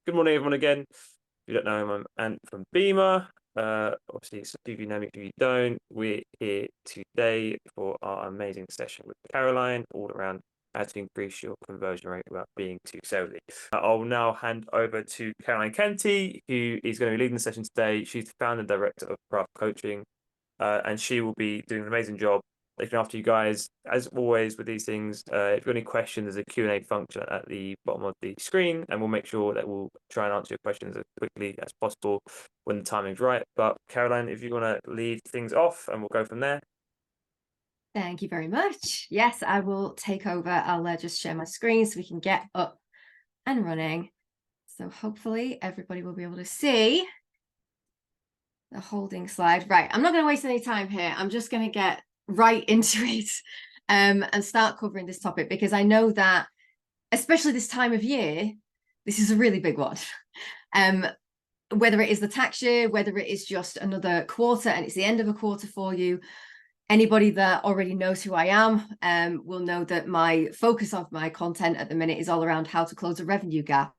Good morning, everyone, again. If you don't know, I'm Ant from BIMA. Obviously, some of you know me, if you don't. We're here today for our amazing session with Caroline, all around how to increase your conversion rate without being too salesy. I'll now hand over to Caroline Canty, who is going to be leading the session today. She's the founder and director of Craft Coaching, and she will be doing an amazing job looking after you guys. As always with these things, if you've got any questions, there's a Q&A function at the bottom of the screen, and we'll make sure that we'll try and answer your questions as quickly as possible when the timing's right. But Caroline, if you want to lead things off, and we'll go from there. Thank you very much. Yes, I will take over. I'll just share my screen so we can get up and running. So hopefully everybody will be able to see the holding slide. Right, I'm not going to waste any time here. I'm just going to get right into it and start covering this topic, because I know that, especially this time of year, this is a really big one. Whether it is the tax year, whether it is just another quarter and it's the end of a quarter for you, anybody that already knows who I am will know that my focus of my content at the minute is all around how to close a revenue gap.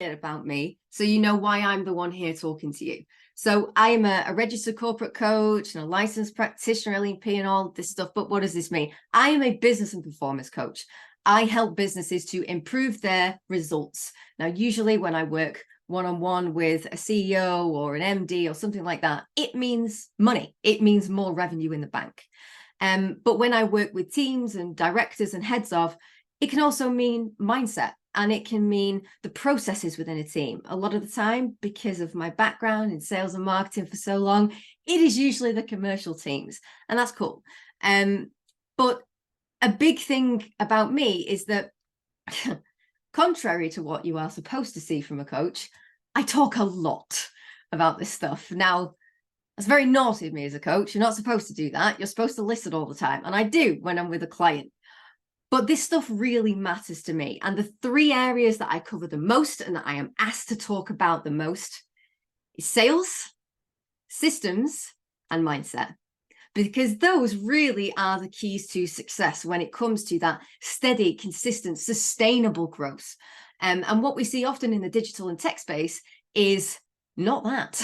About me, so you know why I'm the one here talking to you. So I am a registered corporate coach and a licensed practitioner, LEP, and all this stuff. But what does this mean? I am a business and performance coach. I help businesses to improve their results. Now, usually when I work one-on-one with a CEO or an MD or something like that, it means money. It means more revenue in the bank. But when I work with teams and directors and heads of, it can also mean mindset. And it can mean the processes within a team. A lot of the time, because of my background in sales and marketing for so long, it is usually the commercial teams, and that's cool. But a big thing about me is that, contrary to what you are supposed to see from a coach, I talk a lot about this stuff. Now, that's very naughty of me as a coach. You're not supposed to do that. You're supposed to listen all the time. And I do when I'm with a client. But this stuff really matters to me. And the three areas that I cover the most and that I am asked to talk about the most is sales, systems, and mindset. Because those really are the keys to success when it comes to that steady, consistent, sustainable growth. And what we see often in the digital and tech space is not that.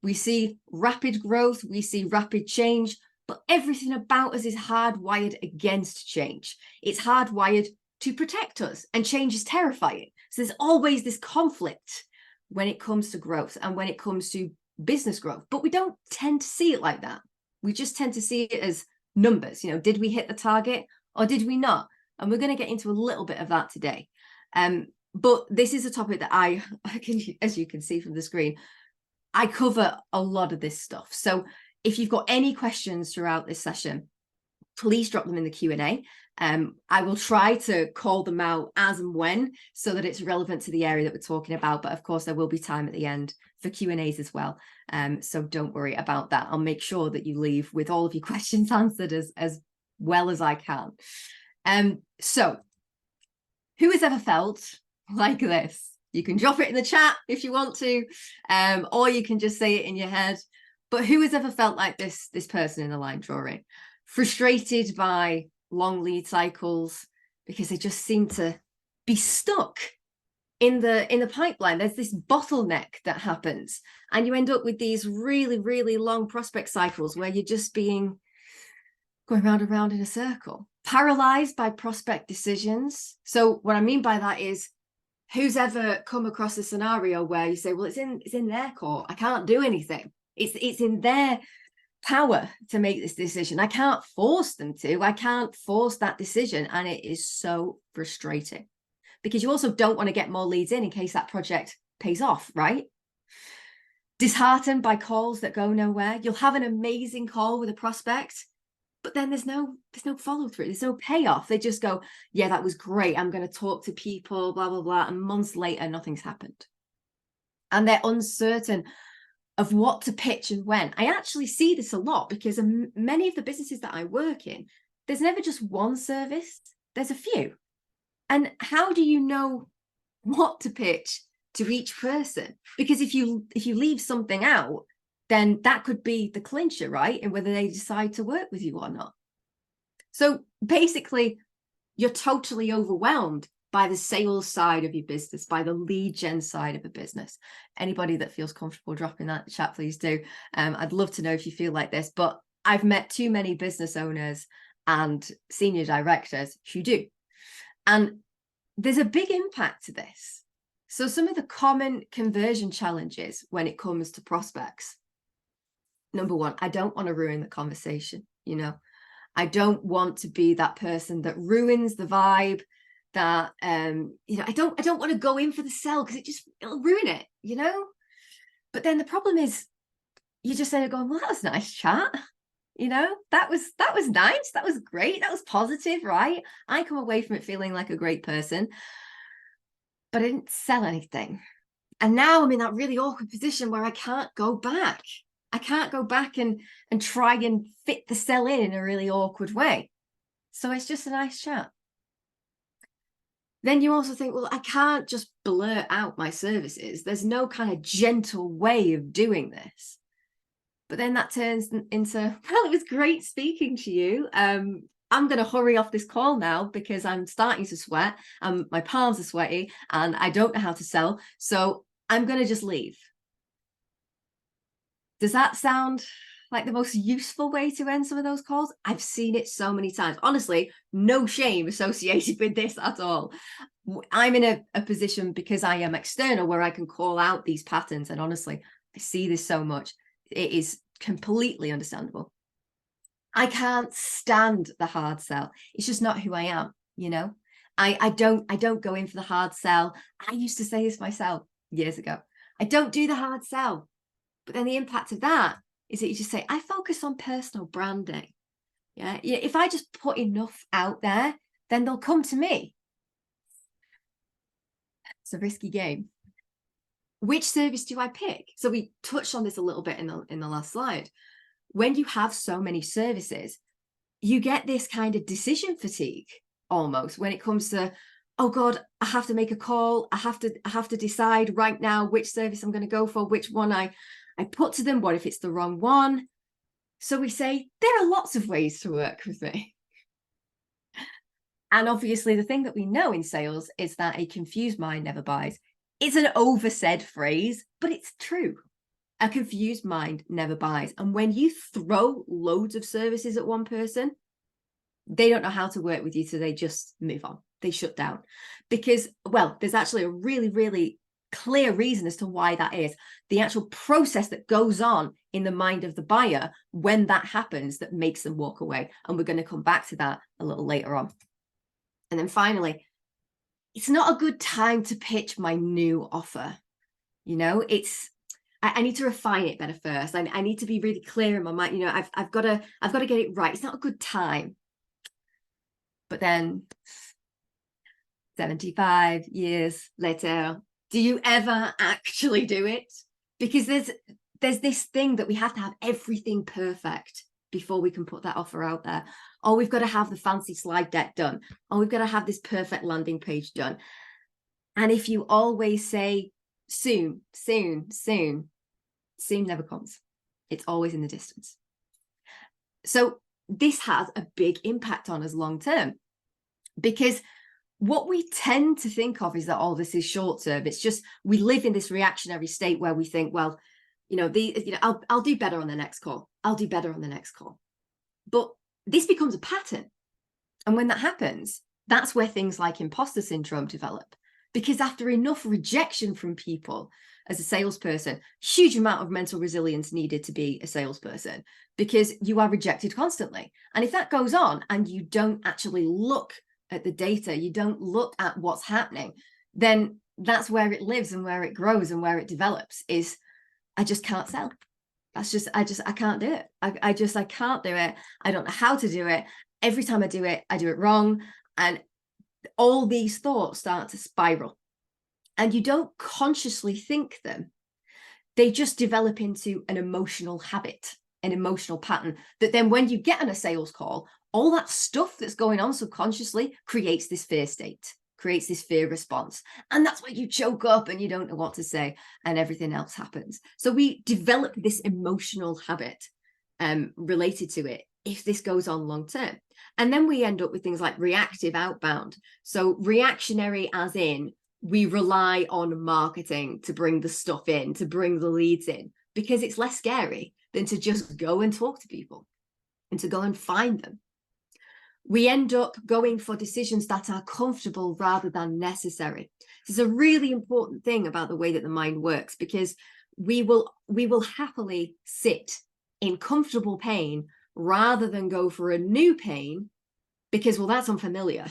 We see rapid growth, we see rapid change, but everything about us is hardwired against change. It's hardwired to protect us, and change is terrifying. So there's always this conflict when it comes to growth and when it comes to business growth, but we don't tend to see it like that. We just tend to see it as numbers. You know, did we hit the target or did we not? And we're going to get into a little bit of that today. But this is a topic that I can, as you can see from the screen, I cover a lot of this stuff. So if you've got any questions throughout this session, please drop them in the Q&A. I will try to call them out as and when so that it's relevant to the area that we're talking about. But of course, there will be time at the end for Q&As as well. So don't worry about that. I'll make sure that you leave with all of your questions answered as well as I can. So who has ever felt like this? You can drop it in the chat if you want to, or you can just say it in your head. But who has ever felt like this person in the line drawing? Frustrated by long lead cycles because they just seem to be stuck in the pipeline. There's this bottleneck that happens, and you end up with these really, really long prospect cycles where you're just going round and round in a circle, paralyzed by prospect decisions. So what I mean by that is, who's ever come across a scenario where you say, well, it's in their court, I can't do anything. It's in their power to make this decision. I can't force them to. I can't force that decision. And it is so frustrating, because you also don't want to get more leads in case that project pays off, right? Disheartened by calls that go nowhere. You'll have an amazing call with a prospect, but then there's no follow through. There's no payoff. They just go, yeah, that was great. I'm going to talk to people, blah, blah, blah. And months later, nothing's happened. And they're uncertain of what to pitch and when. I actually see this a lot because many of the businesses that I work in, there's never just one service. There's a few. And how do you know what to pitch to each person? Because if you leave something out, then that could be the clincher, right? And whether they decide to work with you or not. So basically, you're totally overwhelmed by the sales side of your business, by the lead gen side of a business. Anybody that feels comfortable dropping that in the chat, please do. I'd love to know if you feel like this, but I've met too many business owners and senior directors who do. And there's a big impact to this. So some of the common conversion challenges when it comes to prospects. Number one, I don't want to ruin the conversation, you know. I don't want to be that person that ruins the vibe, that you know, I don't want to go in for the sell because it'll ruin it, you know. But then the problem is you just end up going, well, that was a nice chat. You know, that was nice. That was great. That was positive, right? I come away from it feeling like a great person, but I didn't sell anything. And now I'm in that really awkward position where I can't go back. I can't go back and try and fit the sell in a really awkward way. So it's just a nice chat. Then you also think, well, I can't just blurt out my services. There's no kind of gentle way of doing this. But then that turns into, well, it was great speaking to you. I'm going to hurry off this call now because I'm starting to sweat. My palms are sweaty and I don't know how to sell. So I'm going to just leave. Does that sound like the most useful way to end some of those calls? I've seen it so many times. Honestly, no shame associated with this at all. I'm in a position because I am external where I can call out these patterns. And honestly, I see this so much. It is completely understandable. I can't stand the hard sell. It's just not who I am, you know. I don't go in for the hard sell. I used to say this myself years ago. I don't do the hard sell. But then the impact of that is that you just say, I focus on personal branding. Yeah. If I just put enough out there, then they'll come to me. It's a risky game. Which service do I pick? So we touched on this a little bit in the last slide. When you have so many services, you get this kind of decision fatigue almost when it comes to, oh God, I have to make a call. I have to decide right now which service I'm going to go for, which one I put to them. What if it's the wrong one? So we say, there are lots of ways to work with me. And obviously the thing that we know in sales is that a confused mind never buys. It's an oversaid phrase, but it's true. A confused mind never buys. And when you throw loads of services at one person, they don't know how to work with you, so they just move on. They shut down. Because, well, there's actually a really, really clear reason as to why that is. The actual process that goes on in the mind of the buyer when that happens that makes them walk away. And we're going to come back to that a little later on. And then finally, it's not a good time to pitch my new offer. You know, I need to refine it better first. I need to be really clear in my mind. You know, I've got to get it right. It's not a good time. But then 75 years later, do you ever actually do it? Because there's this thing that we have to have everything perfect before we can put that offer out there. Oh, we've got to have the fancy slide deck done. Oh, we've got to have this perfect landing page done. And if you always say soon, soon, soon, soon never comes. It's always in the distance. So this has a big impact on us long term, because what we tend to think of is that all this is short term. It's just we live in this reactionary state where we think, well, I'll do better on the next call. I'll do better on the next call. But this becomes a pattern. And when that happens, that's where things like imposter syndrome develop. Because after enough rejection from people as a salesperson, huge amount of mental resilience needed to be a salesperson, because you are rejected constantly. And if that goes on and you don't actually look at the data, you don't look at what's happening, then that's where it lives and where it grows and where it develops is, I just can't sell. That's just, I can't do it. I can't do it. I don't know how to do it. Every time I do it wrong. And all these thoughts start to spiral, and you don't consciously think them. They just develop into an emotional habit, an emotional pattern that then when you get on a sales call, all that stuff that's going on subconsciously creates this fear state, creates this fear response. And that's why you choke up and you don't know what to say and everything else happens. So we develop this emotional habit related to it if this goes on long term. And then we end up with things like reactive outbound. So reactionary as in we rely on marketing to bring the stuff in, to bring the leads in, because it's less scary than to just go and talk to people and to go and find them. We end up going for decisions that are comfortable rather than necessary. This is a really important thing about the way that the mind works, because we will happily sit in comfortable pain rather than go for a new pain, because, well, that's unfamiliar.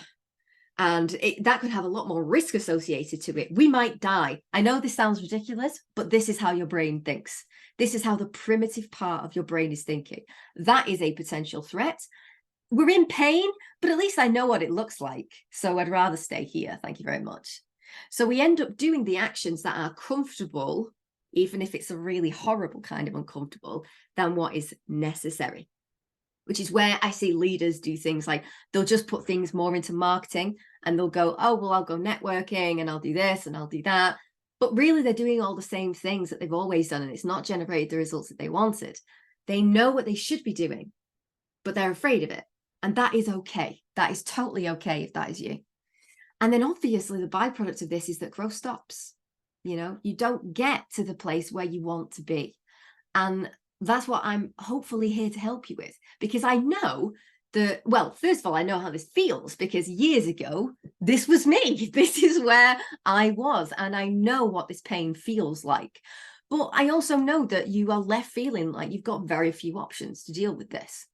And that could have a lot more risk associated to it. We might die. I know this sounds ridiculous, but this is how your brain thinks. This is how the primitive part of your brain is thinking. That is a potential threat. We're in pain, but at least I know what it looks like. So I'd rather stay here. Thank you very much. So we end up doing the actions that are comfortable, even if it's a really horrible kind of uncomfortable, than what is necessary. Which is where I see leaders do things like they'll just put things more into marketing and they'll go, oh, well, I'll go networking and I'll do this and I'll do that. But really, they're doing all the same things that they've always done, and it's not generated the results that they wanted. They know what they should be doing, but they're afraid of it. And that is okay. That is totally okay if that is you. And then obviously the byproduct of this is that growth stops. You don't get to the place where you want to be. And that's what I'm hopefully here to help you with, because I know that, well, first of all, I know how this feels, because years ago, this was me. This is where I was, and I know what this pain feels like. But I also know that you are left feeling like you've got very few options to deal with this.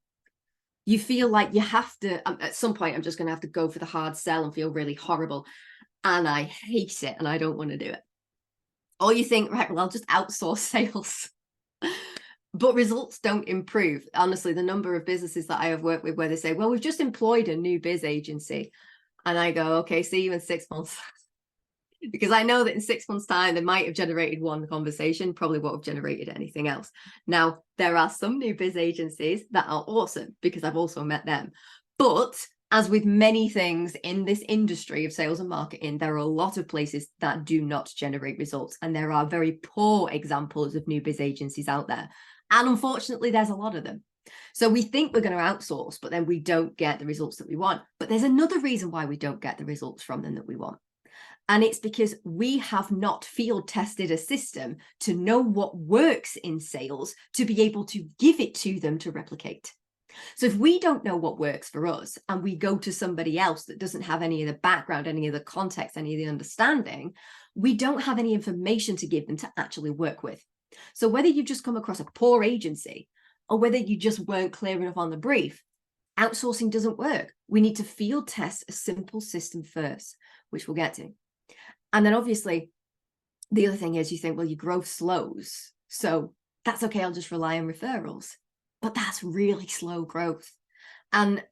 You feel like you have to, at some point, I'm just going to have to go for the hard sell and feel really horrible. And I hate it and I don't want to do it. Or you think, right, well, I'll just outsource sales. But results don't improve. Honestly, the number of businesses that I have worked with where they say, well, we've just employed a new biz agency. And I go, okay, see you in 6 months. Because I know that in 6 months' time, they might have generated one conversation, probably won't have generated anything else. Now, there are some new biz agencies that are awesome, because I've also met them. But as with many things in this industry of sales and marketing, there are a lot of places that do not generate results. And there are very poor examples of new biz agencies out there. And unfortunately, there's a lot of them. So we think we're going to outsource, but then we don't get the results that we want. But there's another reason why we don't get the results from them that we want. And it's because we have not field tested a system to know what works in sales to be able to give it to them to replicate. So if we don't know what works for us and we go to somebody else that doesn't have any of the background, any of the context, any of the understanding, we don't have any information to give them to actually work with. So whether you've just come across a poor agency or whether you just weren't clear enough on the brief, outsourcing doesn't work. We need to field test a simple system first, which we'll get to. And then obviously, the other thing is you think, well, your growth slows. So that's okay, I'll just rely on referrals. But that's really slow growth. And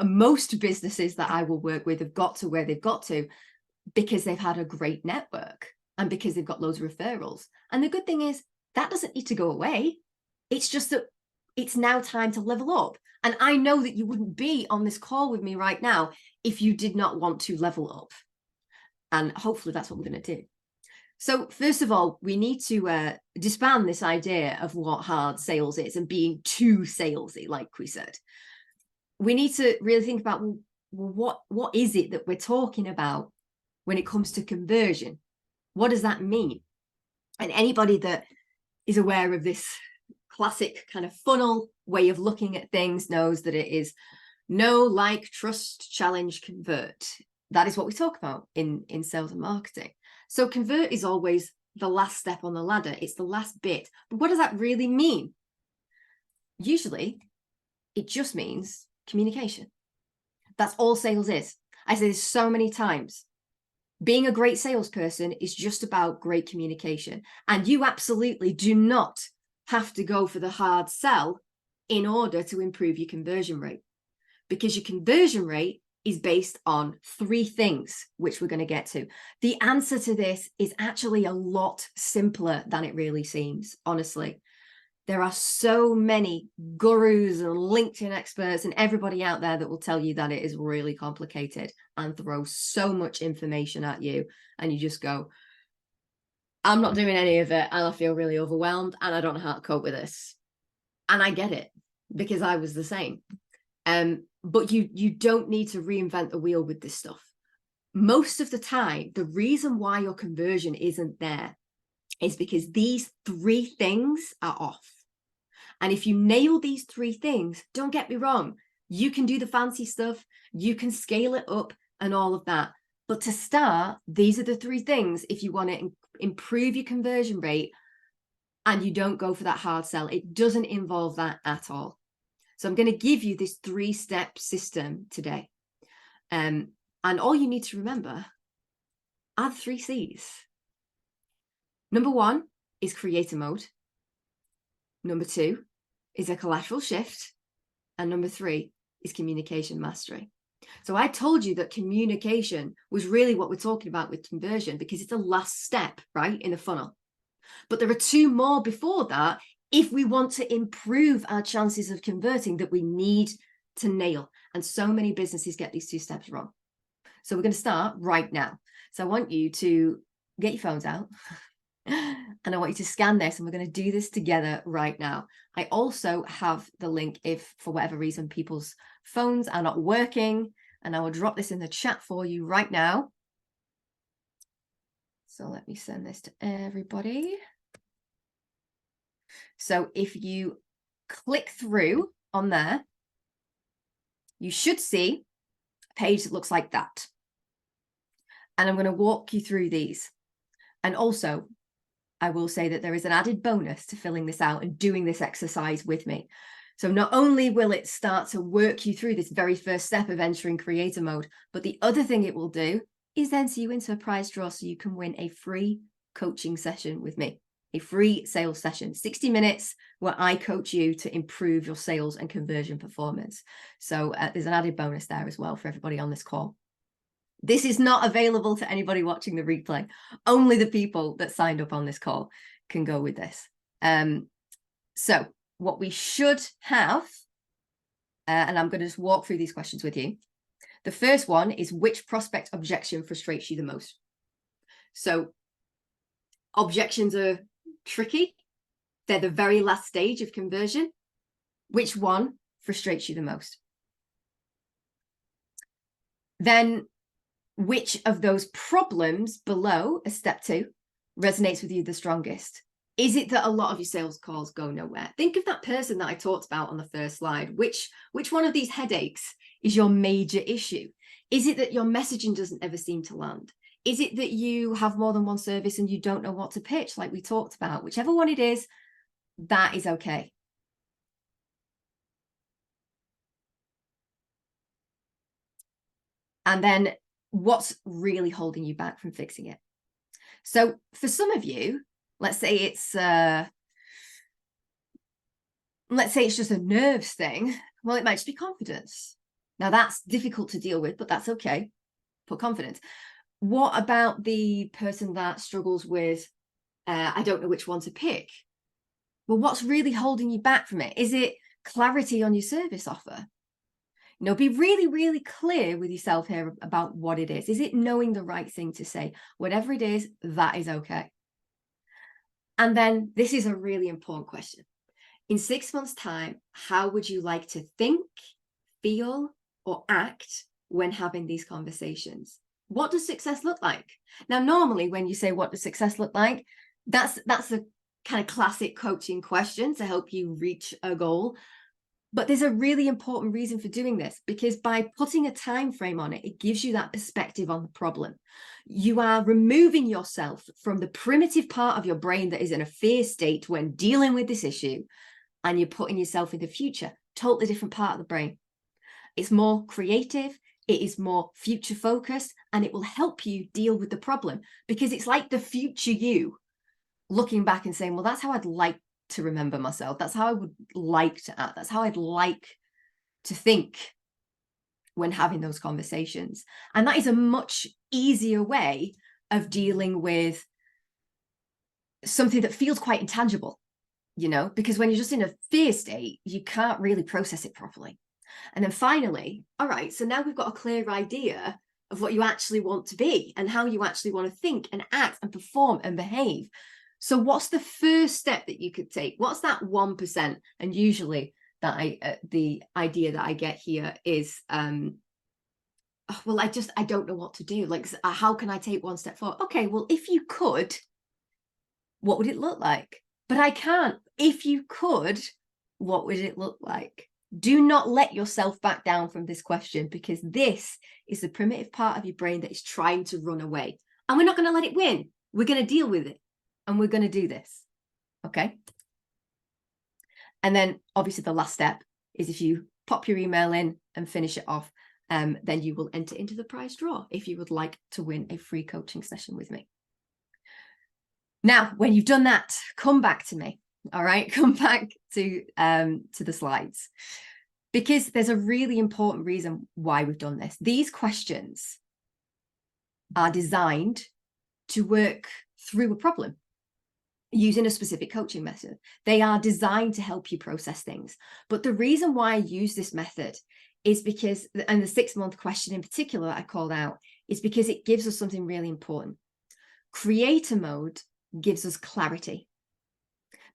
most businesses that I will work with have got to where they've got to because they've had a great network and because they've got loads of referrals. And the good thing is that doesn't need to go away. It's just that it's now time to level up. And I know that you wouldn't be on this call with me right now if you did not want to level up. And hopefully that's what we're going to do. So first of all, we need to disband this idea of what hard sales is and being too salesy, like we said. We need to really think about, well, what is it that we're talking about when it comes to conversion? What does that mean? And anybody that is aware of this classic kind of funnel way of looking at things knows that it is know, like, trust, challenge, convert. That is what we talk about in sales and marketing. So convert is always the last step on the ladder. It's the last bit. But what does that really mean? Usually, it just means communication. That's all sales is. I say this so many times. Being a great salesperson is just about great communication. And you absolutely do not have to go for the hard sell in order to improve your conversion rate. Because your conversion rate is based on 3 things, which we're going to get to. The answer to this is actually a lot simpler than it really seems, honestly. There are so many gurus and LinkedIn experts and everybody out there that will tell you that it is really complicated and throw so much information at you. And you just go, I'm not doing any of it. And I feel really overwhelmed and I don't know how to cope with this. And I get it because I was the same. But you don't need to reinvent the wheel with this stuff. Most of the time, the reason why your conversion isn't there is because these 3 things are off. And if you nail these 3 things, don't get me wrong, you can do the fancy stuff, you can scale it up and all of that. But to start, these are the 3 things if you want to improve your conversion rate and you don't go for that hard sell. It doesn't involve that at all. So I'm going to give you this 3-step system today. And all you need to remember are the 3 C's. Number 1 is creator mode. Number 2 is a collateral shift. And number 3 is communication mastery. So I told you that communication was really what we're talking about with conversion because it's the last step, right, in the funnel. But there are 2 more before that if we want to improve our chances of converting that we need to nail. And so many businesses get these 2 steps wrong. So we're going to start right now. So I want you to get your phones out and I want you to scan this and we're going to do this together right now. I also have the link if for whatever reason people's phones are not working, and I will drop this in the chat for you right now. So let me send this to everybody. So if you click through on there, you should see a page that looks like that. And I'm going to walk you through these. And also, I will say that there is an added bonus to filling this out and doing this exercise with me. So not only will it start to work you through this very first step of entering creator mode, but the other thing it will do is enter you into a prize draw so you can win a free coaching session with me, a free sales session, 60 minutes where I coach you to improve your sales and conversion performance. So there's an added bonus there as well for everybody on this call. This is not available to anybody watching the replay. Only the people that signed up on this call can go with this. So what we should have, and I'm going to just walk through these questions with you. The first one is, which prospect objection frustrates you the most? So objections are tricky. They're the very last stage of conversion. Which one frustrates you the most? Then which of those problems below as step 2 resonates with you the strongest? Is it that a lot of your sales calls go nowhere? Think of that person that I talked about on the first slide. Which one of these headaches is your major issue? Is it that your messaging doesn't ever seem to land? Is it that you have more than one service and you don't know what to pitch, like we talked about? Whichever one it is, that is okay. And then what's really holding you back from fixing it? So for some of you, let's say it's just a nerves thing. Well, it might just be confidence. Now that's difficult to deal with, but that's okay. Put confidence. What about the person that struggles with, I don't know which one to pick? Well, what's really holding you back from it? Is it clarity on your service offer? Be really, really clear with yourself here about what it is. Is it knowing the right thing to say? Whatever it is, that is okay. And then this is a really important question. In 6 months' time, how would you like to think, feel, or act when having these conversations? What does success look like? Now, normally when you say, what does success look like? That's a kind of classic coaching question to help you reach a goal. But there's a really important reason for doing this, because by putting a time frame on it, it gives you that perspective on the problem. You are removing yourself from the primitive part of your brain that is in a fear state when dealing with this issue, and you're putting yourself in the future, totally different part of the brain. It's more creative, it is more future focused, and it will help you deal with the problem, because it's like the future you looking back and saying, well, that's how I'd like to remember myself. That's how I would like to act. That's how I'd like to think when having those conversations. And that is a much easier way of dealing with something that feels quite intangible. you know, because when you're just in a fear state, you can't really process it properly. And then finally, all right, so now we've got a clear idea of what you actually want to be and how you actually want to think and act and perform and behave. So what's the first step that you could take? What's that 1%? And usually that the idea that I get here is, well, I don't know what to do. Like, how can I take one step forward? Okay, well, if you could, what would it look like? But I can't. If you could, what would it look like? Do not let yourself back down from this question, because this is the primitive part of your brain that is trying to run away. And we're not going to let it win. We're going to deal with it. And we're going to do this. Okay. And then obviously the last step is, if you pop your email in and finish it off, then you will enter into the prize draw if you would like to win a free coaching session with me. Now, when you've done that, come back to me. All right, come back to the slides, because there's a really important reason why we've done this. These questions are designed to work through a problem using a specific coaching method. They are designed to help you process things. But the reason why I use this method is because, and the 6-month question in particular I called out, is because it gives us something really important. Creator mode gives us clarity,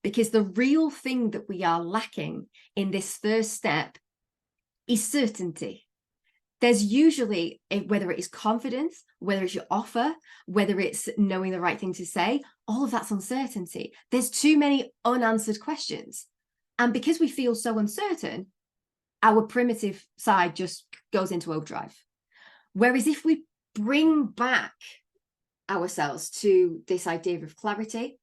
because the real thing that we are lacking in this first step is certainty. There's usually, whether it is confidence, whether it's your offer, whether it's knowing the right thing to say, all of that's uncertainty. There's too many unanswered questions. And because we feel so uncertain, our primitive side just goes into overdrive. Whereas if we bring back ourselves to this idea of clarity,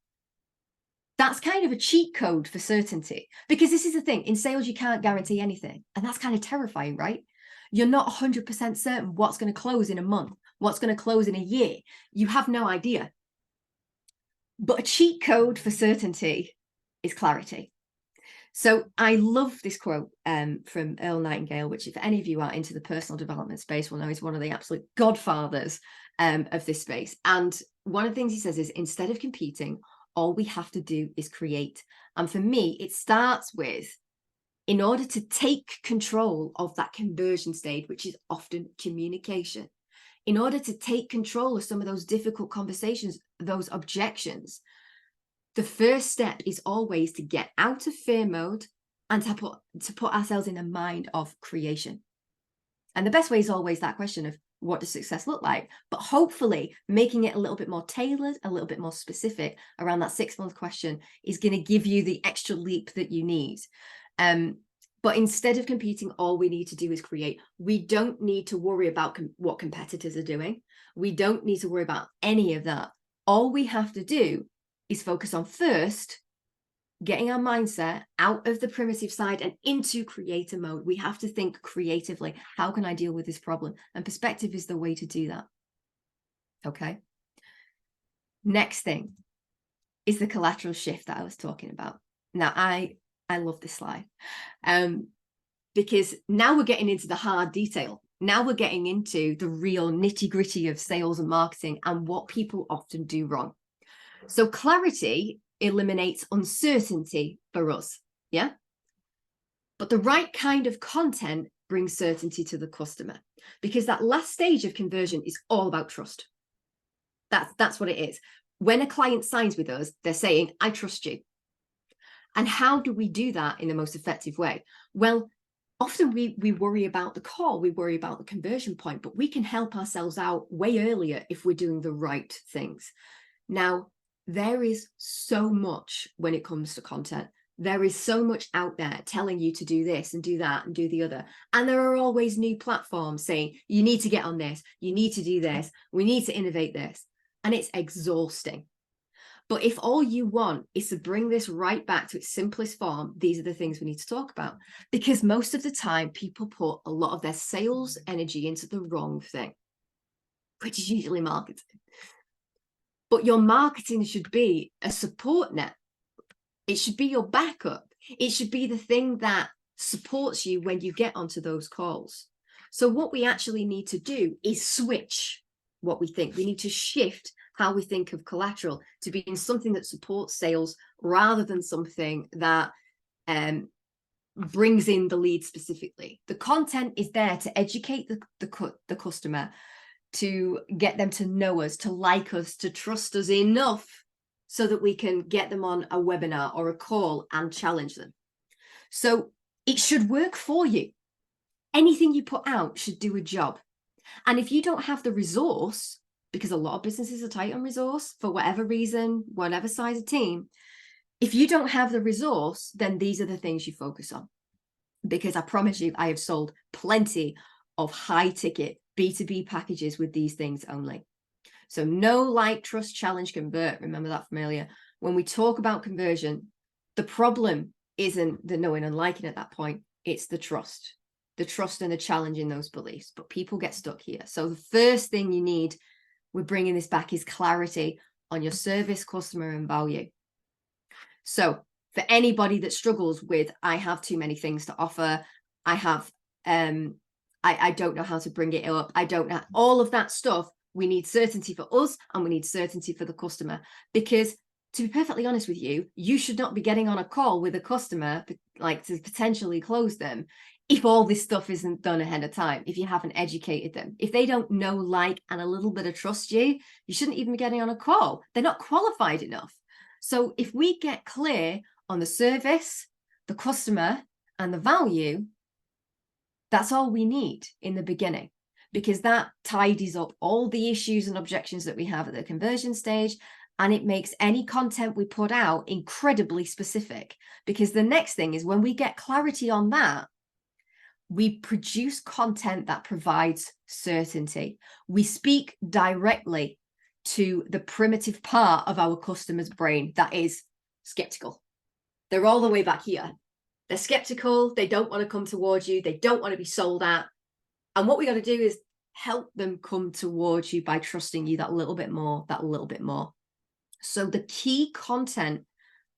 that's kind of a cheat code for certainty. Because this is the thing, in sales, you can't guarantee anything. And that's kind of terrifying, right? You're not 100% certain what's going to close in a month, what's going to close in a year. You have no idea. But a cheat code for certainty is clarity. So I love this quote from Earl Nightingale, which, if any of you are into the personal development space, will know is one of the absolute godfathers of this space. And one of the things he says is, instead of competing, all we have to do is create. And for me, it starts with, in order to take control of that conversion stage, which is often communication, in order to take control of some of those difficult conversations, those objections, the first step is always to get out of fear mode and to put ourselves in a mind of creation. And the best way is always that question of, what does success look like? But hopefully making it a little bit more tailored, a little bit more specific around that 6-month question is going to give you the extra leap that you need. But instead of competing, all we need to do is create. We don't need to worry about what competitors are doing. We don't need to worry about any of that. All we have to do is focus on, first, getting our mindset out of the primitive side and into creator mode. We have to think creatively. How can I deal with this problem? And perspective is the way to do that. Okay. Next thing is the collateral shift that I was talking about. Now, I love this slide because now we're getting into the hard detail. Now we're getting into the real nitty-gritty of sales and marketing and what people often do wrong. So clarity eliminates uncertainty for us, yeah? But the right kind of content brings certainty to the customer, because that last stage of conversion is all about trust. That's what it is. When a client signs with us, they're saying, I trust you. And how do we do that in the most effective way? Well, often we worry about the call, we worry about the conversion point, but we can help ourselves out way earlier if we're doing the right things. Now, there is so much when it comes to content. There is so much out there telling you to do this and do that and do the other. And there are always new platforms saying, you need to get on this, you need to do this, we need to innovate this. And it's exhausting. But if all you want is to bring this right back to its simplest form, these are the things we need to talk about. Because most of the time, people put a lot of their sales energy into the wrong thing, which is usually marketing. But your marketing should be a support net. It should be your backup. It should be the thing that supports you when you get onto those calls. So what we actually need to do is switch what we think. We need to shift how we think of collateral to being something that supports sales rather than something that brings in the lead specifically. The content is there to educate the customer, to get them to know us, to like us, to trust us enough so that we can get them on a webinar or a call and challenge them. So it should work for you. Anything you put out should do a job. And if you don't have the resource, because a lot of businesses are tight on resource for whatever reason, whatever size of team, if you don't have the resource, then these are the things you focus on. Because I promise you, I have sold plenty of high ticket B2B packages with these things only. So know, like, trust, challenge, convert. Remember that from earlier. When we talk about conversion, the problem isn't the knowing and liking at that point. It's the trust and the challenge in those beliefs. But people get stuck here. So the first thing you need, we're bringing this back, is clarity on your service, customer, and value. So for anybody that struggles with, I have too many things to offer, I have, I don't know how to bring it up, I don't know, all of that stuff, we need certainty for us and we need certainty for the customer. Because to be perfectly honest with you, you should not be getting on a call with a customer, like, to potentially close them, if all this stuff isn't done ahead of time, if you haven't educated them. If they don't know, like, and a little bit of trust you, you shouldn't even be getting on a call. They're not qualified enough. So if we get clear on the service, the customer, and the value, that's all we need in the beginning, because that tidies up all the issues and objections that we have at the conversion stage, and it makes any content we put out incredibly specific. Because the next thing is, when we get clarity on that, we produce content that provides certainty. We speak directly to the primitive part of our customer's brain that is skeptical. They're all the way back here. They're skeptical. They don't want to come towards you. They don't want to be sold at. And what we got to do is help them come towards you by trusting you that little bit more, that little bit more. So the key content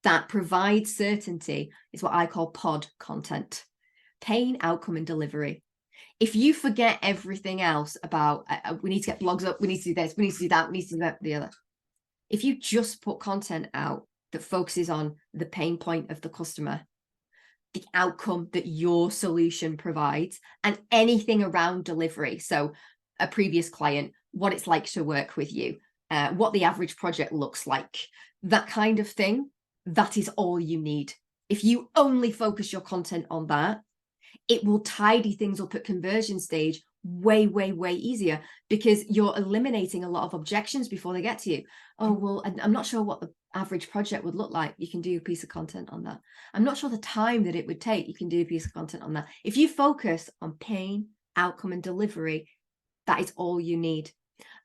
that provides certainty is what I call pod content: pain, outcome, and delivery. If you forget everything else about, we need to get blogs up, we need to do this, we need to do that, we need to do that, the other. If you just put content out that focuses on the pain point of the customer, the outcome that your solution provides, and anything around delivery, so a previous client, what it's like to work with you, what the average project looks like, that kind of thing, that is all you need. If you only focus your content on that, it will tidy things up at conversion stage way, way, way easier, because you're eliminating a lot of objections before they get to you. Oh, well, I'm not sure what the average project would look like. You can do a piece of content on that. I'm not sure the time that it would take. You can do a piece of content on that. If you focus on pain, outcome, and delivery, that is all you need.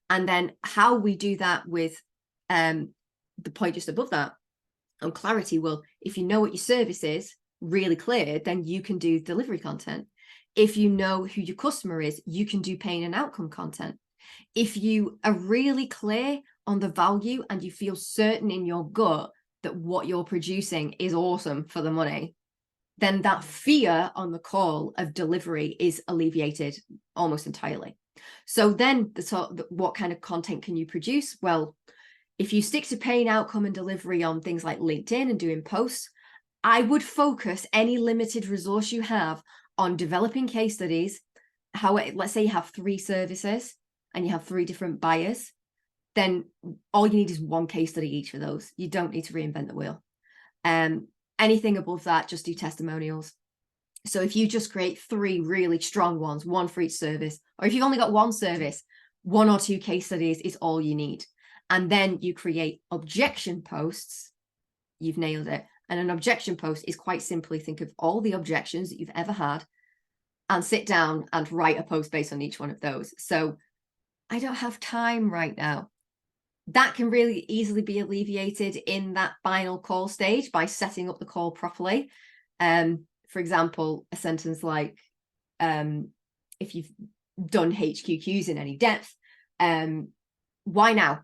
And then how we do that with the point just above that on clarity, well, if you know what your service is really clear, then you can do delivery content. If you know who your customer is, you can do pain and outcome content. If you are really clear on the value and you feel certain in your gut that what you're producing is awesome for the money, then that fear on the call of delivery is alleviated almost entirely. So then what kind of content can you produce? Well, if you stick to pain, outcome, and delivery on things like LinkedIn and doing posts, I would focus any limited resource you have on developing case studies. Let's say you have 3 services and you have 3 different buyers, then all you need is 1 case study each for those. You don't need to reinvent the wheel. Anything above that, just do testimonials. So if you just create 3 really strong ones, 1 for each service, or if you've only got 1 service, 1 or 2 case studies is all you need. And then you create objection posts, you've nailed it. And an objection post is quite simply, think of all the objections that you've ever had and sit down and write a post based on each one of those. So I don't have time right now. That can really easily be alleviated in that final call stage by setting up the call properly. For example, a sentence like, if you've done HQQs in any depth, why now?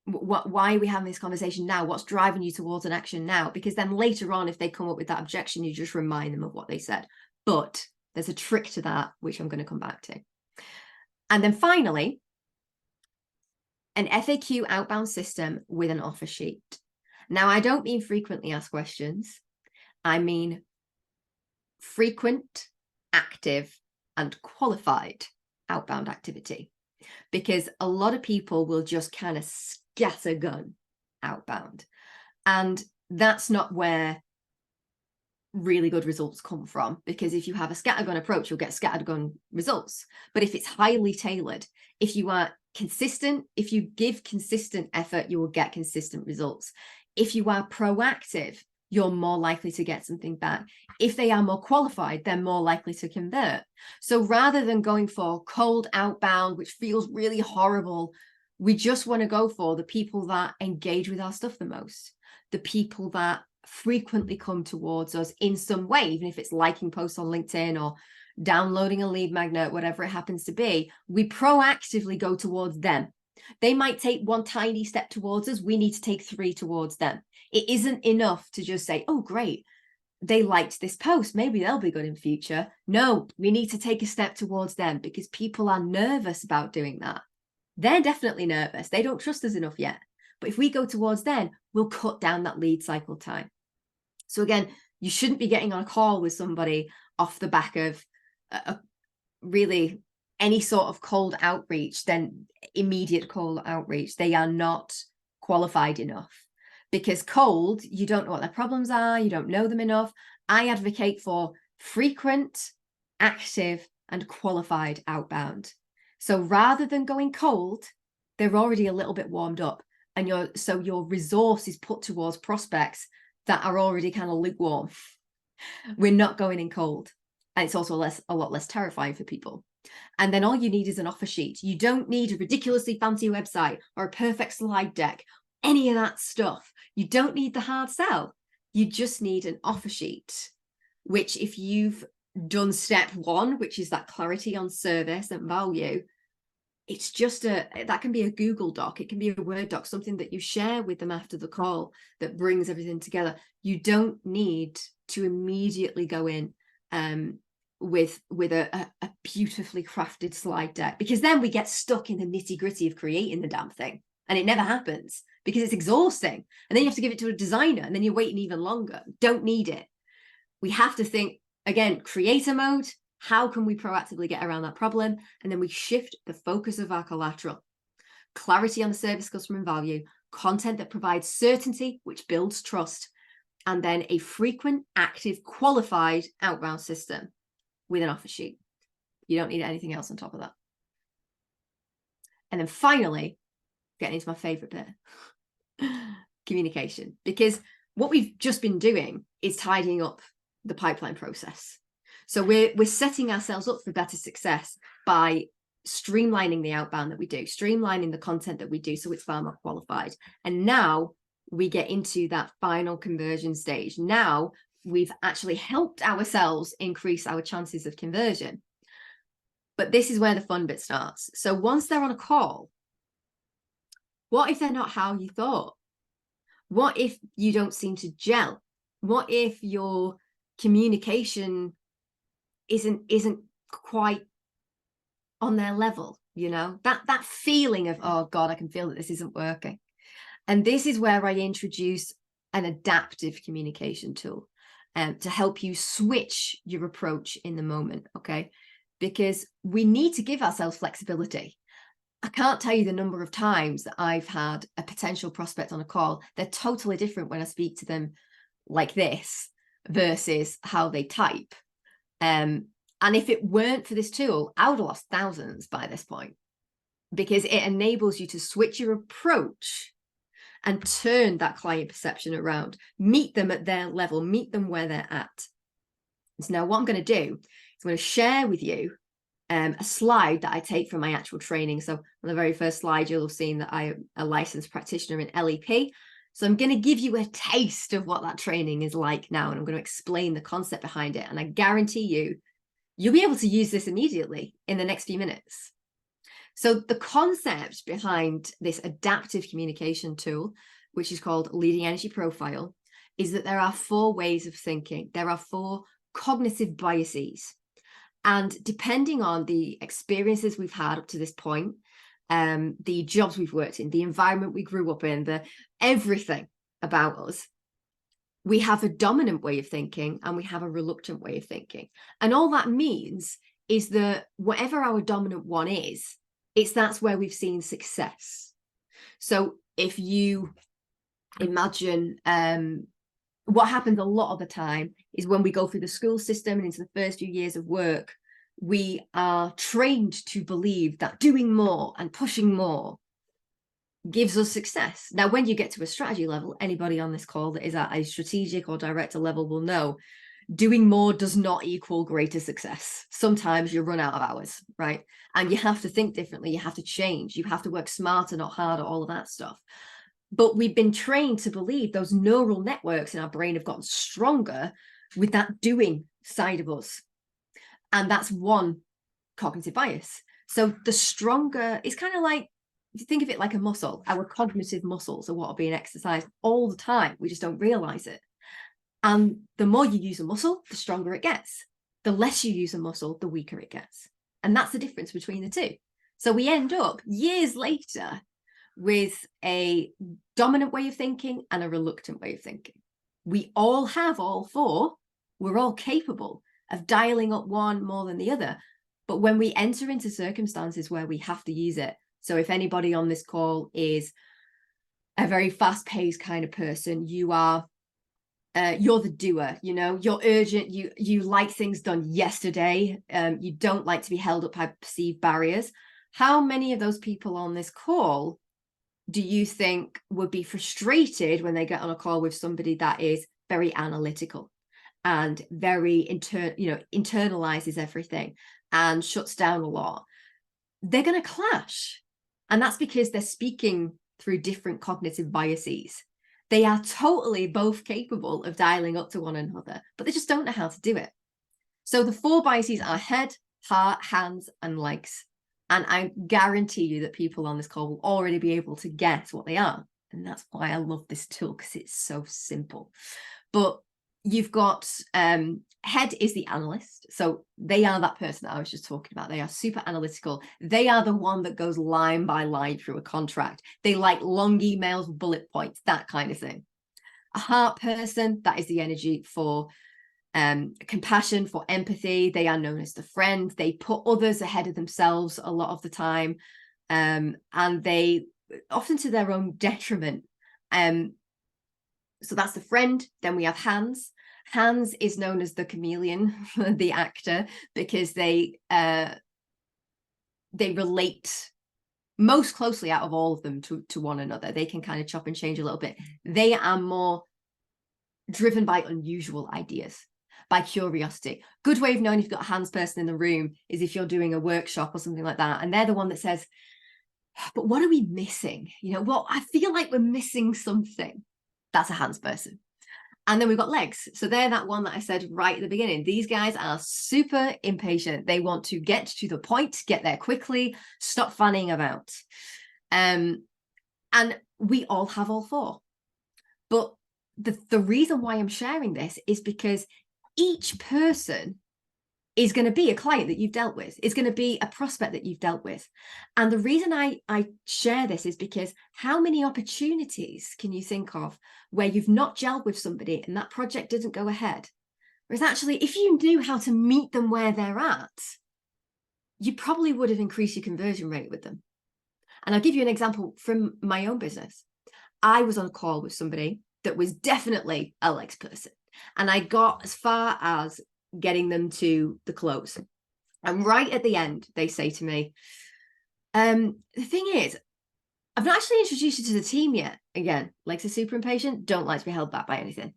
Why are we having this conversation now? What's driving you towards an action now? Because then later on, if they come up with that objection, you just remind them of what they said. But there's a trick to that, which I'm going to come back to. And then finally, an FAQ outbound system with an offer sheet. Now, I don't mean frequently asked questions. I mean frequent, active, and qualified outbound activity. Because a lot of people will just kind of scattergun outbound. And that's not where really good results come from, because if you have a scattergun approach, you'll get scattergun results. But if it's highly tailored, if you are consistent, if you give consistent effort, you will get consistent results. If you are proactive, you're more likely to get something back. If they are more qualified, they're more likely to convert. So rather than going for cold outbound, which feels really horrible, we just want to go for the people that engage with our stuff the most, the people that frequently come towards us in some way, even if it's liking posts on LinkedIn or downloading a lead magnet, whatever it happens to be. We proactively go towards them. They might take one tiny step towards us. We need to take 3 towards them. It isn't enough to just say, oh, great, they liked this post, maybe they'll be good in future. No, we need to take a step towards them, because people are nervous about doing that. They're definitely nervous. They don't trust us enough yet. But if we go towards them, we'll cut down that lead cycle time. So again, you shouldn't be getting on a call with somebody off the back of really any sort of cold outreach, then immediate cold outreach. They are not qualified enough, because cold, you don't know what their problems are. You don't know them enough. I advocate for frequent, active, and qualified outbound. So rather than going cold, they're already a little bit warmed up, and your resource is put towards prospects that are already kind of lukewarm. We're not going in cold. And it's also a lot less terrifying for people. And then all you need is an offer sheet. You don't need a ridiculously fancy website or a perfect slide deck, any of that stuff. You don't need the hard sell. You just need an offer sheet, which if you've done step 1, which is that clarity on service and value, it's just that can be a Google Doc. It can be a Word doc, something that you share with them after the call that brings everything together. You don't need to immediately go in with a beautifully crafted slide deck, because then we get stuck in the nitty gritty of creating the damn thing, and it never happens because it's exhausting. And then you have to give it to a designer, and then you're waiting even longer. Don't need it. We have to think, again, creator mode. How can we proactively get around that problem? And then we shift the focus of our collateral. Clarity on the service, customer, and value, content that provides certainty, which builds trust, and then a frequent, active, qualified outbound system with an offer sheet. You don't need anything else on top of that. And then finally, getting into my favorite bit, communication, because what we've just been doing is tidying up the pipeline process. So we're setting ourselves up for better success by streamlining the outbound that we do, streamlining the content that we do, so it's far more qualified. And now we get into that final conversion stage. Now we've actually helped ourselves increase our chances of conversion. But this is where the fun bit starts. So once they're on a call, what if they're not how you thought? What if you don't seem to gel? What if your communication isn't quite on their level? You know, that feeling of, oh God, I can feel that this isn't working. And this is where I introduce an adaptive communication tool to help you switch your approach in the moment, okay? Because we need to give ourselves flexibility. I can't tell you the number of times that I've had a potential prospect on a call. They're totally different when I speak to them like this versus how they type. And if it weren't for this tool, I would have lost thousands by this point, because it enables you to switch your approach and turn that client perception around, meet them at their level, meet them where they're at. So now what I'm going to do is I'm going to share with you a slide that I take from my actual training. So on the very first slide, you'll have seen that I am a licensed practitioner in LEP. So I'm going to give you a taste of what that training is like now, and I'm going to explain the concept behind it. And I guarantee you, you'll be able to use this immediately in the next few minutes. So the concept behind this adaptive communication tool, which is called Leading Energy Profile, is that there are 4 ways of thinking. There are 4 cognitive biases. And depending on the experiences we've had up to this point, the jobs we've worked in, the environment we grew up in, the everything about us. We have a dominant way of thinking and we have a reluctant way of thinking. And all that means is that whatever our dominant one is, that's where we've seen success. So if you imagine what happens a lot of the time is when we go through the school system and into the first few years of work, we are trained to believe that doing more and pushing more gives us success. Now, when you get to a strategy level, anybody on this call that is at a strategic or director level will know doing more does not equal greater success. Sometimes you run out of hours, right? And you have to think differently. You have to change. You have to work smarter, not harder, all of that stuff. But we've been trained to believe those neural networks in our brain have gotten stronger with that doing side of us. And that's one cognitive bias. So the stronger, it's kind of like, if you think of it like a muscle, our cognitive muscles are what are being exercised all the time. We just don't realize it. And the more you use a muscle, the stronger it gets. The less you use a muscle, the weaker it gets. And that's the difference between the two. So we end up years later with a dominant way of thinking and a reluctant way of thinking. We all have all four. We're all capable of dialing up one more than the other. But when we enter into circumstances where we have to use it, so if anybody on this call is a very fast-paced kind of person, you are you're the doer, you know, you're urgent, you like things done yesterday, you don't like to be held up by perceived barriers. How many of those people on this call do you think would be frustrated when they get on a call with somebody that is very analytical and very internalizes everything and shuts down a lot? They're going to clash. And that's because they're speaking through different cognitive biases. They are totally both capable of dialing up to one another, but they just don't know how to do it. So the four biases are head, heart, hands, and legs. And I guarantee you that people on this call will already be able to guess what they are. And that's why I love this tool, because it's so simple. But you've got head is the analyst. So they are that person that I was just talking about. They are super analytical. They are the one that goes line by line through a contract. They like long emails with bullet points, that kind of thing. A heart person, that is the energy for compassion, for empathy. They are known as the friend. They put others ahead of themselves a lot of the time, and they often to their own detriment. So that's the friend. Then we have hands. Hands is known as the chameleon, the actor, because they relate most closely out of all of them to one another. They can kind of chop and change a little bit. They are more driven by unusual ideas, by curiosity. Good way of knowing if you've got a hands person in the room is if you're doing a workshop or something like that, and they're the one that says, but what are we missing? You know, well, I feel like we're missing something. That's a hands person. And then we've got legs. So they're that one that I said right at the beginning. These guys are super impatient. They want to get to the point, get there quickly, stop fanning about. And we all have all four. But the reason why I'm sharing this is because each person is going to be a client that you've dealt with. It's going to be a prospect that you've dealt with. And the reason I share this is because how many opportunities can you think of where you've not gelled with somebody and that project didn't go ahead? Whereas actually, if you knew how to meet them where they're at, you probably would have increased your conversion rate with them. And I'll give you an example from my own business. I was on a call with somebody that was definitely a legs person. And I got as far as getting them to the close. And right at the end, they say to me, the thing is, I've not actually introduced you to the team yet. Again, legs are super impatient, don't like to be held back by anything.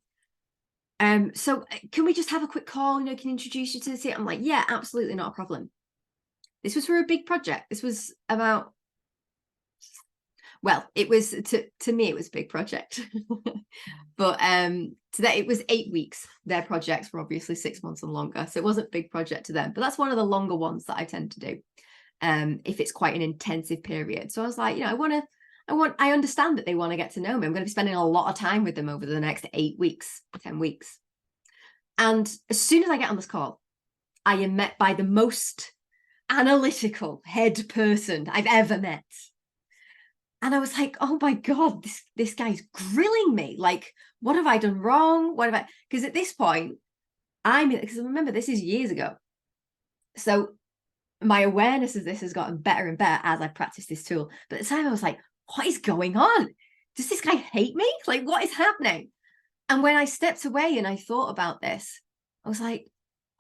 So can we just have a quick call? You know, can I introduce you to the team? I'm like, yeah, absolutely, not a problem. This was for a big project. This was about, well, it was to me, it was a big project. But to that, it was 8 weeks. Their projects were obviously 6 months and longer. So it wasn't a big project to them. But that's one of the longer ones that I tend to do if it's quite an intensive period. So I was like, you know, I understand that they want to get to know me. I'm going to be spending a lot of time with them over the next 8 weeks, 10 weeks. And as soon as I get on this call, I am met by the most analytical head person I've ever met. And I was like, oh my God, this guy's grilling me. Like, what have I done wrong? What have I, because at this point, because remember, this is years ago. So my awareness of this has gotten better and better as I practice this tool. But at the time I was like, what is going on? Does this guy hate me? Like, what is happening? And when I stepped away and I thought about this, I was like,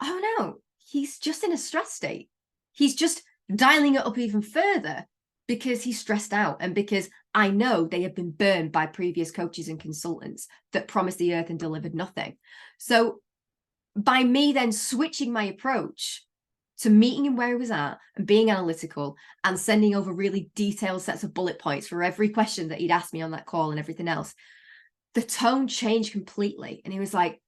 oh no, he's just in a stress state. He's just dialing it up even further because he's stressed out and because I know they have been burned by previous coaches and consultants that promised the earth and delivered nothing. So by me then switching my approach to meeting him where he was at and being analytical and sending over really detailed sets of bullet points for every question that he'd asked me on that call and everything else, the tone changed completely. And he was like,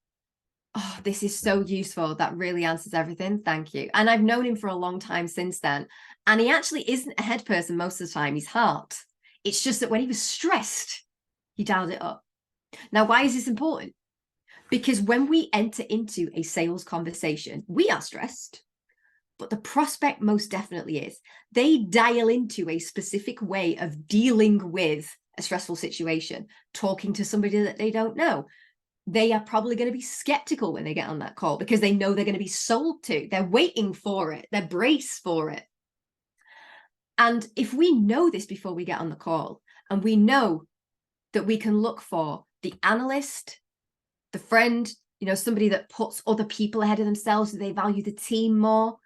oh, this is so useful. That really answers everything. Thank you. And I've known him for a long time since then. And he actually isn't a head person most of the time. He's heart. It's just that when he was stressed, he dialed it up. Now, why is this important? Because when we enter into a sales conversation, we are stressed, but the prospect most definitely is. They dial into a specific way of dealing with a stressful situation, talking to somebody that they don't know. They are probably going to be skeptical when they get on that call because they know they're going to be sold to. They're waiting for it. They're braced for it. And if we know this before we get on the call, and we know that we can look for the analyst, the friend, somebody that puts other people ahead of themselves, so they value the team more,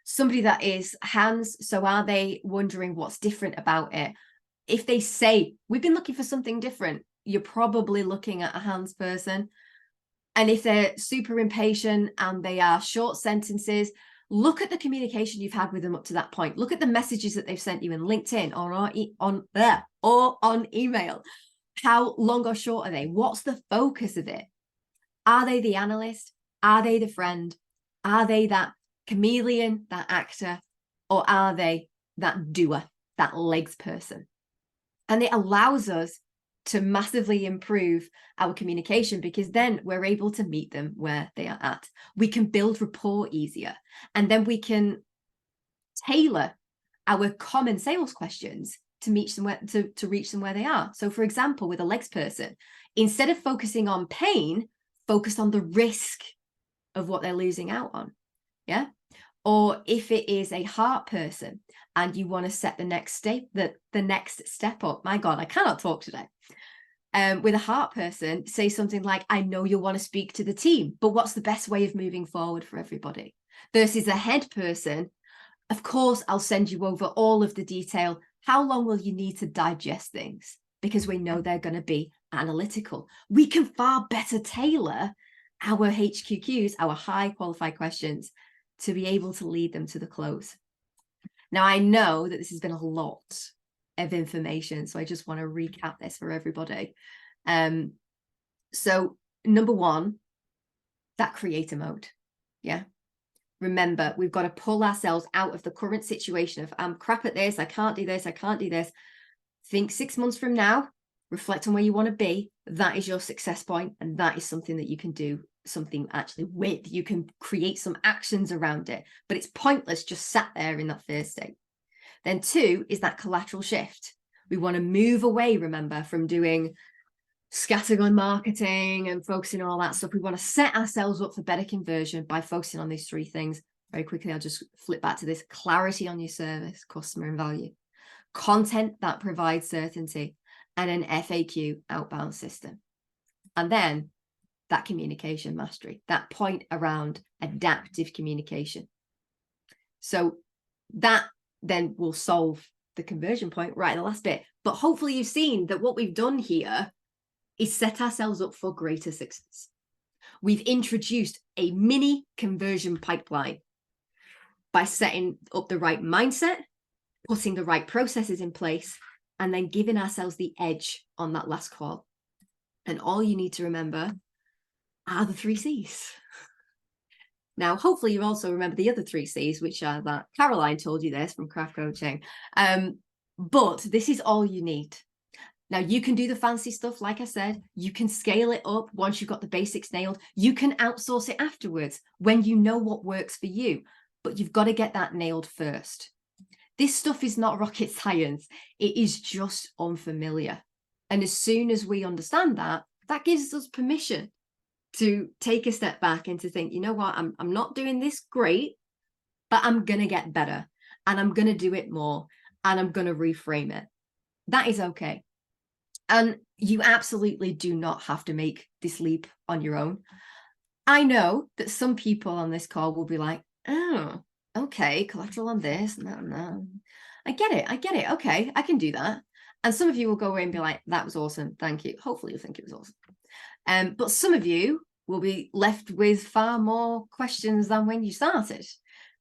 somebody that is hands, so are they wondering what's different about it? If they say, we've been looking for something different, you're probably looking at a hands person. And if they're super impatient and they are short sentences, look at the communication you've had with them up to that point. Look at the messages that they've sent you in LinkedIn or on email. How long or short are they? What's the focus of it? Are they the analyst? Are they the friend? Are they that chameleon, that actor? Or are they that doer, that legs person? And it allows us to massively improve our communication because then we're able to meet them where they are at. We can build rapport easier, and then we can tailor our common sales questions to reach them where they are. So for example, with a legs person, instead of focusing on pain, focus on the risk of what they're losing out on. Yeah. Or if it is a heart person and you want to set the next step up, my God, I cannot talk today. With a heart person, say something like, I know you'll want to speak to the team, but what's the best way of moving forward for everybody? Versus a head person, of course, I'll send you over all of the detail. How long will you need to digest things? Because we know they're going to be analytical. We can far better tailor our HQQs, our high qualified questions, to be able to lead them to the close. Now, I know that this has been a lot of information, so I just want to recap this for everybody. So number one, that creator mode. Yeah. Remember, we've got to pull ourselves out of the current situation of I'm crap at this, I can't do this, I can't do this. Think 6 months from now, reflect on where you want to be. That is your success point, and that is something that you can do something actually with. You can create some actions around it, but it's pointless just sat there in that fear state. Then 2 is that collateral shift. We want to move away, remember, from doing scattergun marketing and focusing on all that stuff. We want to set ourselves up for better conversion by focusing on these 3 things. Very quickly, I'll just flip back to this. Clarity on your service, customer, and value. Content that provides certainty, and an FAQ outbound system. And then that communication mastery, that point around adaptive communication. So that then will solve the conversion point right in the last bit. But hopefully you've seen that what we've done here is set ourselves up for greater success. We've introduced a mini conversion pipeline by setting up the right mindset, putting the right processes in place, and then giving ourselves the edge on that last call. And all you need to remember are the 3 C's. Now, hopefully you also remember the other 3 C's, which are that Caroline told you this from Craft Coaching. But this is all you need. Now, you can do the fancy stuff, like I said. You can scale it up once you've got the basics nailed. You can outsource it afterwards when you know what works for you. but you've got to get that nailed first. This stuff is not rocket science. It is just unfamiliar. And as soon as we understand that, that gives us permission to take a step back and to think, you know what, I'm not doing this great, but I'm going to get better and I'm going to do it more and I'm going to reframe it. That is okay. And you absolutely do not have to make this leap on your own. I know that some people on this call will be like, oh, okay, collateral on this and that and that. I get it. Okay, I can do that. And some of you will go away and be like, that was awesome. Thank you. Hopefully you'll think it was awesome. But some of you will be left with far more questions than when you started.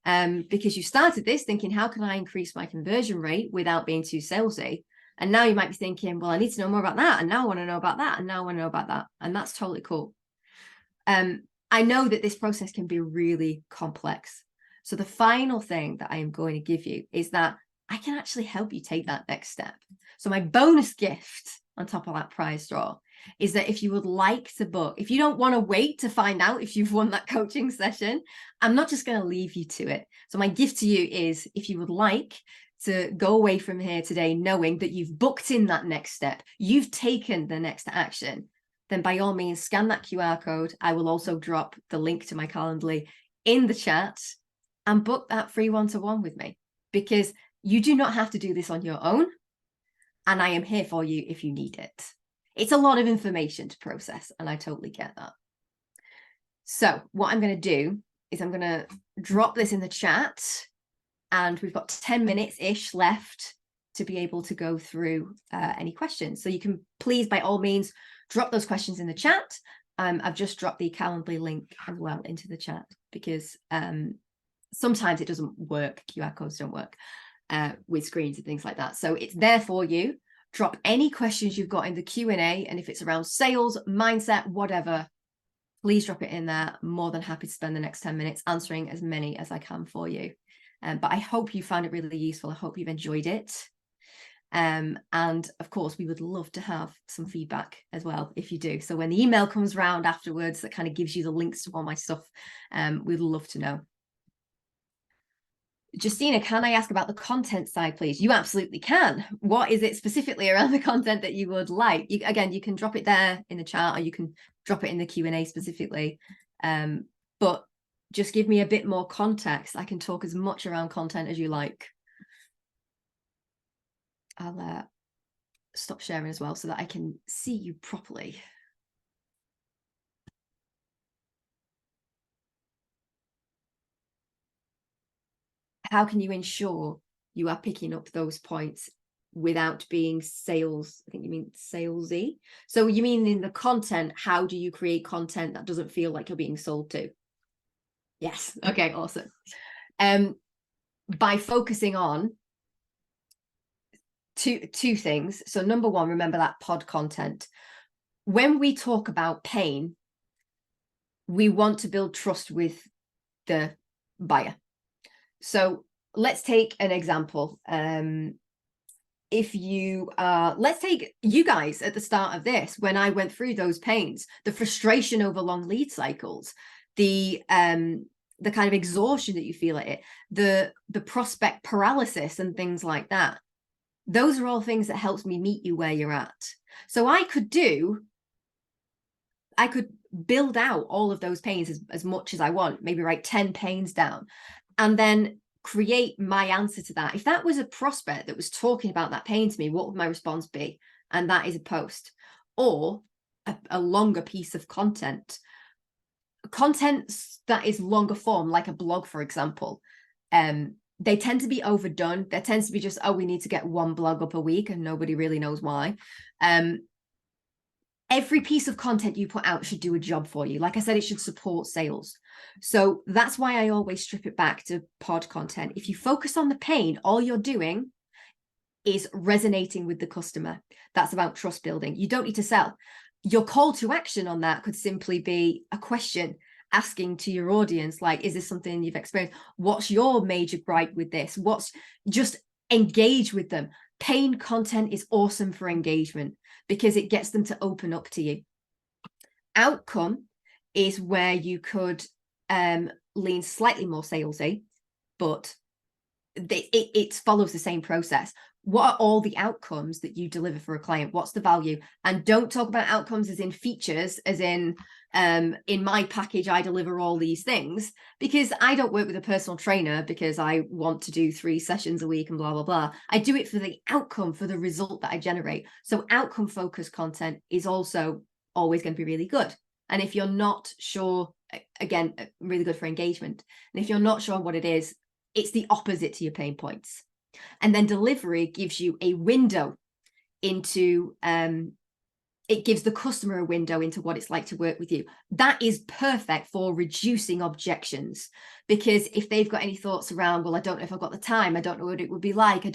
Because you started this thinking, how can I increase my conversion rate without being too salesy? And now you might be thinking, well, I need to know more about that. And now I want to know about that. And now I want to know about that. And that's totally cool. I know that this process can be really complex. So the final thing that I am going to give you is that I can actually help you take that next step. So my bonus gift on top of that prize draw is that if you would like to book, if you don't want to wait to find out if you've won that coaching session, I'm not just going to leave you to it. So my gift to you is if you would like to go away from here today knowing that you've booked in that next step, you've taken the next action, then by all means, scan that QR code. I will also drop the link to my Calendly in the chat and book that free one-to-one with me, because you do not have to do this on your own. And I am here for you if you need it. It's a lot of information to process, and I totally get that. So what I'm going to do is I'm going to drop this in the chat, and we've got 10 minutes-ish left to be able to go through any questions. So you can please, by all means, drop those questions in the chat. I've just dropped the Calendly link as well into the chat because sometimes it doesn't work. QR codes don't work with screens and things like that. So it's there for you. Drop any questions you've got in the Q&A. And if it's around sales, mindset, whatever, please drop it in there. I'm more than happy to spend the next 10 minutes answering as many as I can for you. But I hope you found it really useful. I hope you've enjoyed it. And of course, we would love to have some feedback as well if you do. So when the email comes round afterwards, that kind of gives you the links to all my stuff, we'd love to know. Justina, can I ask about the content side, please? You absolutely can. What is it specifically around the content that you would like? Again, you can drop it there in the chat, or you can drop it in the Q&A specifically. But just give me a bit more context. I can talk as much around content as you like. I'll stop sharing as well so that I can see you properly. How can you ensure you are picking up those points without being sales? I think you mean salesy. So you mean in the content, how do you create content that doesn't feel like you're being sold to? Yes. Okay, awesome. By focusing on two things. So number one, remember that pod content. When we talk about pain, we want to build trust with the buyer. So let's take an example. If you let's take you guys at the start of this, when I went through those pains, the frustration over long lead cycles, the kind of exhaustion that you feel at it, the prospect paralysis and things like that. Those are all things that helps me meet you where you're at. So I could build out all of those pains as much as I want, maybe write 10 pains down, and then create my answer to that. If that was a prospect that was talking about that pain to me, what would my response be? And that is a post or a longer piece of content. Content that is longer form, like a blog, for example, they tend to be overdone. There tends to be just, oh, we need to get one blog up a week and nobody really knows why. Every piece of content you put out should do a job for you. Like I said, it should support sales. So that's why I always strip it back to pod content. If you focus on the pain, all you're doing is resonating with the customer. That's about trust building. You don't need to sell. Your call to action on that could simply be a question asking to your audience, like, is this something you've experienced? What's your major gripe with this? Just engage with them. Pain content is awesome for engagement because it gets them to open up to you. Outcome is where you could lean slightly more salesy but it follows the same process. What are all the outcomes that you deliver for a client? What's the value? And don't talk about outcomes as in features, as in my package, I deliver all these things, because I don't work with a personal trainer because I want to do 3 sessions a week and blah, blah, blah. I do it for the outcome, for the result that I generate. So outcome focused content is also always going to be really good. And if you're not sure, again, really good for engagement. And if you're not sure what it is, it's the opposite to your pain points. And then delivery gives you a window into, it gives the customer a window into what it's like to work with you. That is perfect for reducing objections, because if they've got any thoughts around, well, I don't know if I've got the time, I don't know what it would be like,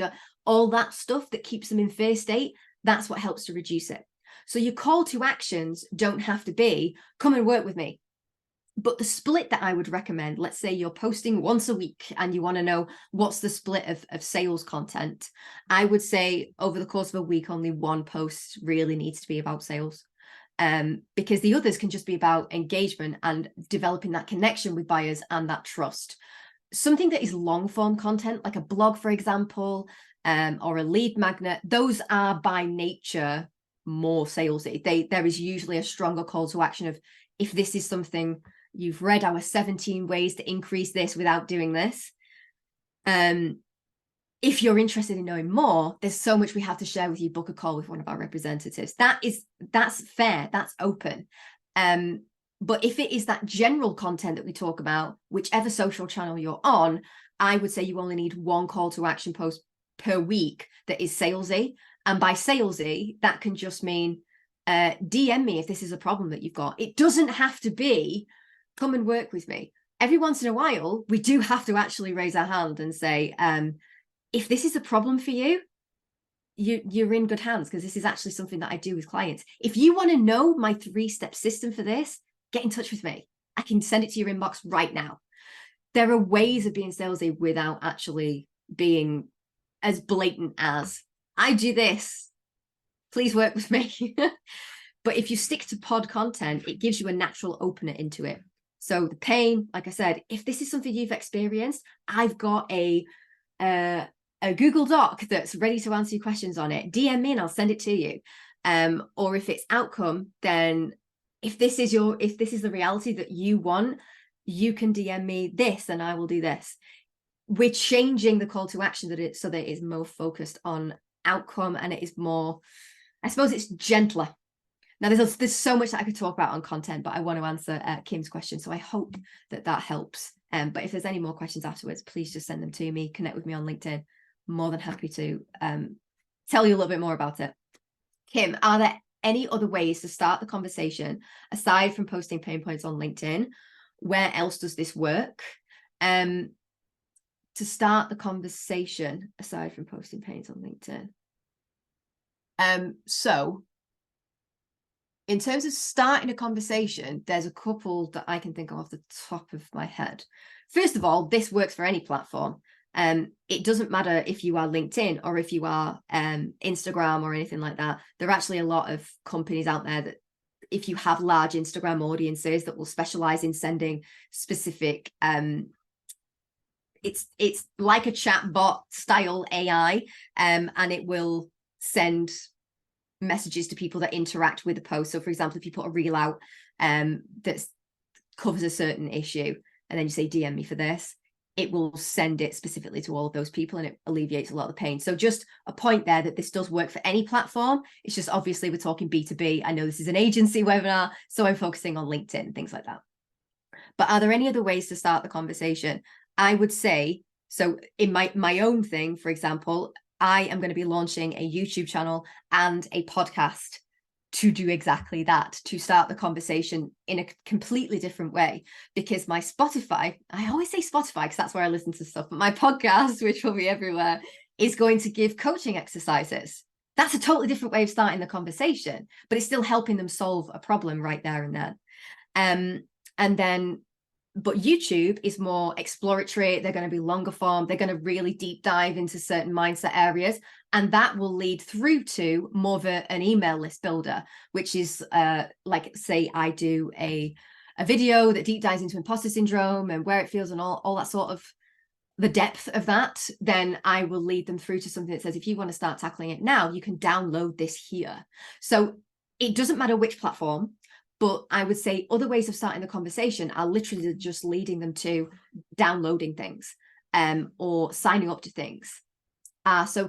all that stuff that keeps them in fear state, that's what helps to reduce it. So your call to actions don't have to be, come and work with me. But the split that I would recommend, let's say you're posting once a week and you want to know what's the split of sales content, I would say over the course of a week, only 1 post really needs to be about sales, because the others can just be about engagement and developing that connection with buyers and that trust. Something that is long form content, like a blog, for example, or a lead magnet, those are by nature more salesy. There is usually a stronger call to action of, if this is something you've read, our 17 ways to increase this without doing this. If you're interested in knowing more, there's so much we have to share with you. Book a call with one of our representatives. That's fair, that's open. But if it is that general content that we talk about, whichever social channel you're on, I would say you only need 1 call to action post per week that is salesy. And by salesy, that can just mean DM me if this is a problem that you've got. It doesn't have to be, come and work with me. Every once in a while, we do have to actually raise our hand and say, if this is a problem for you, you're in good hands, because this is actually something that I do with clients. If you want to know my 3-step system for this, get in touch with me. I can send it to your inbox right now. There are ways of being salesy without actually being as blatant as, I do this, please work with me. But if you stick to pod content, it gives you a natural opener into it. So the pain, like I said, if this is something you've experienced, I've got a Google Doc that's ready to answer your questions on it. DM me and I'll send it to you. Or if it's outcome, then if this is the reality that you want, you can DM me this and I will do this. We're changing the call to action so that it is more focused on outcome, and it is more, I suppose it's gentler. Now, there's so much that I could talk about on content, but I want to answer Kim's question. So I hope that helps. But if there's any more questions afterwards, please just send them to me. Connect with me on LinkedIn. More than happy to tell you a little bit more about it. Kim, are there any other ways to start the conversation aside from posting pain points on LinkedIn? Where else does this work? To start the conversation aside from posting pains on LinkedIn. So in terms of starting a conversation, there's a couple that I can think of off the top of my head. First of all, this works for any platform. It doesn't matter if you are LinkedIn or if you are Instagram or anything like that. There are actually a lot of companies out there that, if you have large Instagram audiences, that will specialize in sending specific, it's like a chat bot style AI, and it will send messages to people that interact with the post. So for example, if you put a reel out that covers a certain issue and then you say DM me for this, it will send it specifically to all of those people, and it alleviates a lot of the pain. So just a point there that this does work for any platform. It's just, obviously we're talking B2B. I know this is an agency webinar, so I'm focusing on LinkedIn, things like that. But are there any other ways to start the conversation? I would say, so in my own thing, for example, I am going to be launching a YouTube channel and a podcast to do exactly that, to start the conversation in a completely different way. Because my Spotify, I always say Spotify because that's where I listen to stuff, but my podcast, which will be everywhere, is going to give coaching exercises. That's a totally different way of starting the conversation, but it's still helping them solve a problem right there and then. But YouTube is more exploratory. They're going to be longer form. They're going to really deep dive into certain mindset areas. And that will lead through to more of an email list builder, which is like, say, I do a video that deep dives into imposter syndrome and where it feels and all that sort of the depth of that, then I will lead them through to something that says, if you want to start tackling it now, you can download this here. So it doesn't matter which platform, but I would say other ways of starting the conversation are literally just leading them to downloading things or signing up to things. So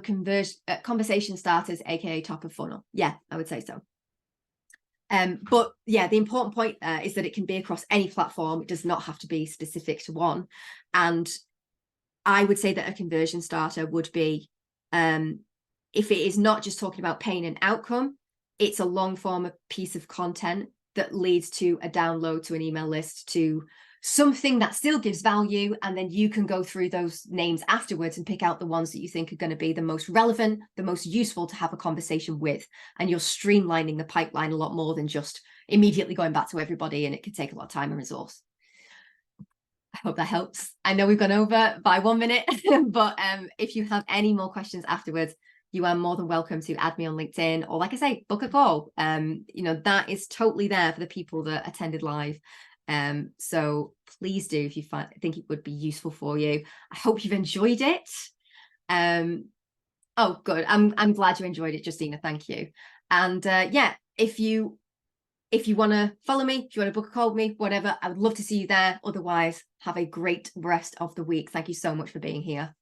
conversation starters, aka top of funnel. Yeah, I would say so. But yeah, the important point there is that it can be across any platform. It does not have to be specific to one. And I would say that a conversion starter would be, if it is not just talking about pain and outcome, it's a long form piece of content that leads to a download to an email list, to something that still gives value. And then you can go through those names afterwards and pick out the ones that you think are going to be the most relevant, the most useful to have a conversation with. And you're streamlining the pipeline a lot more than just immediately going back to everybody. And it could take a lot of time and resource. I hope that helps. I know we've gone over by 1 minute, but if you have any more questions afterwards, you are more than welcome to add me on LinkedIn, or like I say, book a call. That is totally there for the people that attended live. So please do, if you think it would be useful for you. I hope you've enjoyed it. Oh, good. I'm glad you enjoyed it, Justina. Thank you. And yeah, if you want to follow me, if you want to book a call with me, whatever, I would love to see you there. Otherwise, have a great rest of the week. Thank you so much for being here.